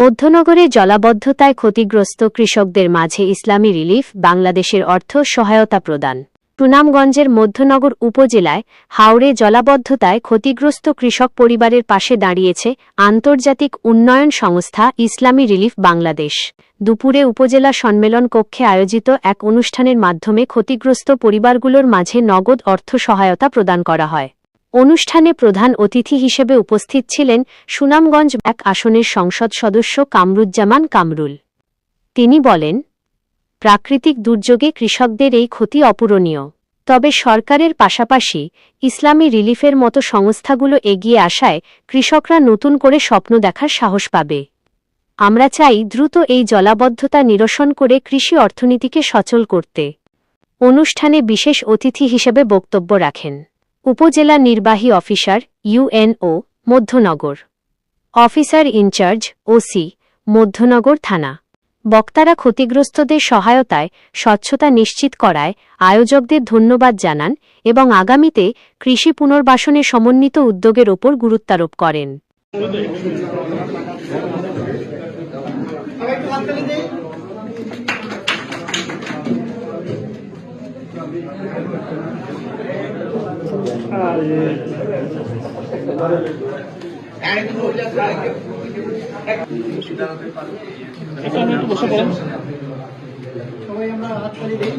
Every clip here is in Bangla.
মধ্যনগরে জলাবদ্ধতায় ক্ষতিগ্রস্ত কৃষকদের মাঝে ইসলামী রিলিফ বাংলাদেশের অর্থ সহায়তা প্রদান। সুনামগঞ্জের মধ্যনগর উপজেলায় হাওরে জলাবদ্ধতায় ক্ষতিগ্রস্ত কৃষক পরিবারের পাশে দাঁড়িয়েছে আন্তর্জাতিক উন্নয়ন সংস্থা ইসলামী রিলিফ বাংলাদেশ। দুপুরে উপজেলা সম্মেলন কক্ষে আয়োজিত এক অনুষ্ঠানের মাধ্যমে ক্ষতিগ্রস্ত পরিবারগুলোর মাঝে নগদ অর্থ সহায়তা প্রদান করা হয়। অনুষ্ঠানে প্রধান অতিথি হিসেবে উপস্থিত ছিলেন সুনামগঞ্জ ১ আসনের সংসদ সদস্য কামরুজ্জামান কামরুল। তিনি বলেন, প্রাকৃতিক দুর্যোগে কৃষকদের এই ক্ষতি অপূরণীয়। তবে সরকারের পাশাপাশি ইসলামী রিলিফের মতো সংস্থাগুলো এগিয়ে আসায় কৃষকরা নতুন করে স্বপ্ন দেখার সাহস পাবে। আমরা চাই দ্রুত এই জলাবদ্ধতা নিরসন করে কৃষি অর্থনীতিকে সচল করতে। অনুষ্ঠানে বিশেষ অতিথি হিসেবে বক্তব্য রাখেন উপজেলা নির্বাহী officer UNO Madhyanagar, officer in charge OC Madhyanagar থানা। বক্তারা ক্ষতিগ্রস্তদের সহায়তায় স্বচ্ছতা নিশ্চিত করায় আয়োজকদের ধন্যবাদ জানান এবং আগামীতে কৃষি পুনর্বাসনে সমন্বিত উদ্যোগের ওপর গুরুত্বারোপ করেন। সবাই আমরা হাততালি দিই।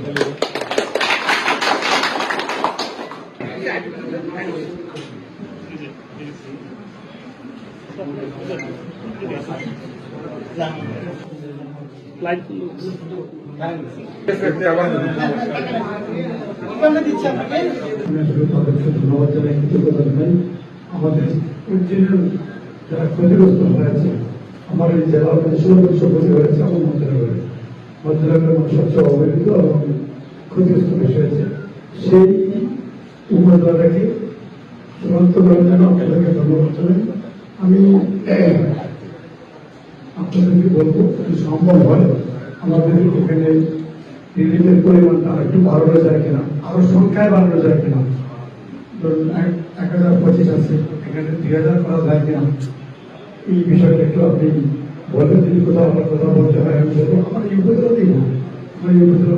আমাদের যারা ক্ষতিগ্রস্ত হয়েছে আমার এই জেলার মধ্যে ১৬ ক্ষতি হয়েছে আমার মন্ত্রণালয়ের মানুষ সবচেয়ে অবহেলিত এবং ক্ষতিগ্রস্ত বেশি হয়েছে। সেই উপজেলাটাকে চূড়ান্ত করার জন্য আপনাদেরকে ধন্যবাদ জানাই। আমি আপনাদেরকে বলবো যদি সম্ভব হয় আমাদের এখানে রিলিফের পরিমাণটা আরেকটু বাড়ানো যায় কিনা, আরো সংখ্যায় বাড়ানো যায় কিনা। ধরুন ১,০২৫ আছে, এখানে ২,০০০ করা যায় কিনা, এই বিষয়টা একটু আপনি বলবেন। যদি কোথাও আমার কথা বলতে হয় আমি বলবো আমার এই উপজেলাতেই বলবো, আমার এই উপজেলা